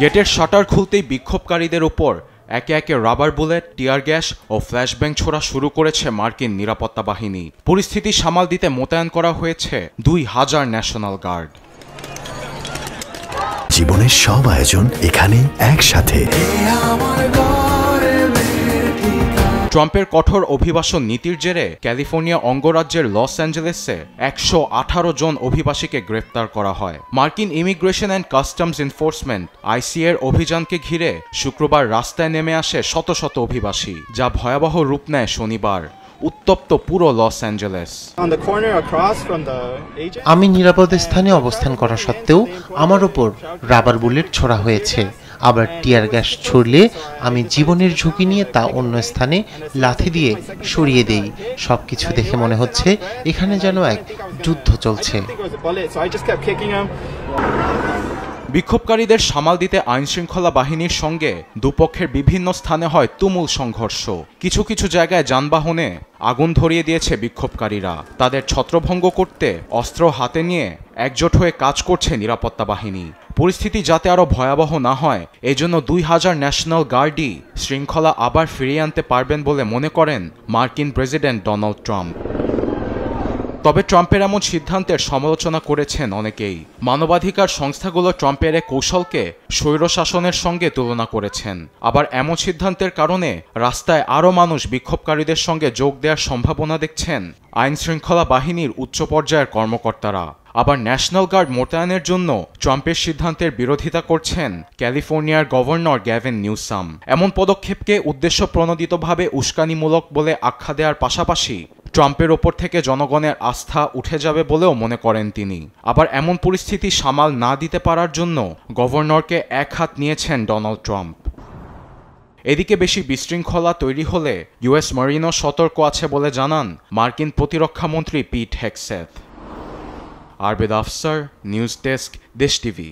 গেটের শাটার খুলতেই বিক্ষোভকারীদের উপর একে একে রাবার বুলেট, টিয়ার গ্যাস ও ফ্ল্যাশব্যাং ছোড়া শুরু করেছে মার্কিন নিরাপত্তা বাহিনী। পরিস্থিতি সামাল দিতে মোতায়েন করা হয়েছে ২,০০০ ন্যাশনাল গার্ড। জীবনের সব আয়োজন এখানে একসাথে। ট্রাম্পের কঠোর অভিবাসন নীতির জেরে ক্যালিফোর্নিয়া অঙ্গরাজ্যের লস অ্যাঞ্জেলেসে ১১৮ জন অভিবাসীকে গ্রেপ্তার করা হয়। মার্কিন ইমিগ্রেশন অ্যান্ড কাস্টমস এনফোর্সমেন্ট আইসি এর অভিযানকে ঘিরে শুক্রবার রাস্তায় নেমে আসে শত শত অভিবাসী, যা ভয়াবহ রূপ নেয় শনিবার। উত্তপ্ত পুরো লস অ্যাঞ্জেলেস। আমি নিরাপদ স্থানে অবস্থান করা সত্ত্বেও আমার উপর রাবার বুলেট ছোড়া হয়েছে। আবার টিয়ার গ্যাস ছুড়লে আমি জীবনের ঝুঁকি নিয়ে তা অন্য স্থানে লাথি দিয়ে সরিয়ে দেই। সবকিছু দেখে মনে হচ্ছে এখানে যেন এক যুদ্ধ চলছে। বিক্ষোভকারীদের সামাল দিতে আইনশৃঙ্খলা বাহিনীর সঙ্গে দুপক্ষের বিভিন্ন স্থানে হয় তুমুল সংঘর্ষ। কিছু কিছু জায়গায় যানবাহনে আগুন ধরিয়ে দিয়েছে বিক্ষোভকারীরা। তাদের ছত্রভঙ্গ করতে অস্ত্র হাতে নিয়ে একজোট হয়ে কাজ করছে নিরাপত্তা বাহিনী। পরিস্থিতি যাতে আরও ভয়াবহ না হয়, এজন্য ২,০০০ ন্যাশনাল গার্ডই শৃঙ্খলা আবার ফিরিয়ে আনতে পারবেন বলে মনে করেন মার্কিন প্রেসিডেন্ট ডোনাল্ড ট্রাম্প। তবে ট্রাম্পের এমন সিদ্ধান্তের সমালোচনা করেছেন অনেকেই। মানবাধিকার সংস্থাগুলো ট্রাম্পের এ কৌশলকে স্বৈরশাসনের সঙ্গে তুলনা করেছেন। আবার এমন সিদ্ধান্তের কারণে রাস্তায় আরও মানুষ বিক্ষোভকারীদের সঙ্গে যোগ দেওয়ার সম্ভাবনা দেখছেন আইনশৃঙ্খলা বাহিনীর উচ্চ পর্যায়ের কর্মকর্তারা। আবার ন্যাশনাল গার্ড মোতায়েনের জন্য ট্রাম্পের সিদ্ধান্তের বিরোধিতা করছেন ক্যালিফোর্নিয়ার গভর্নর গ্যাভিন নিউসাম। এমন পদক্ষেপকে উদ্দেশ্যপ্রণোদিতভাবে উস্কানিমূলক বলে আখ্যা দেওয়ার পাশাপাশি ট্রাম্পের ওপর থেকে জনগণের আস্থা উঠে যাবে বলেও মনে করেন তিনি। আবার এমন পরিস্থিতি সামাল না দিতে পারার জন্য গভর্নরকে এক হাত নিয়েছেন ডোনাল্ড ট্রাম্প। এদিকে বেশি বিশৃঙ্খলা তৈরি হলে ইউএস মারিনও সতর্ক আছে বলে জানান মার্কিন প্রতিরক্ষামন্ত্রী পিট হেগসেথ। আরবেদ আফসার, নিউজ ডেস্ক, দেশ টিভি।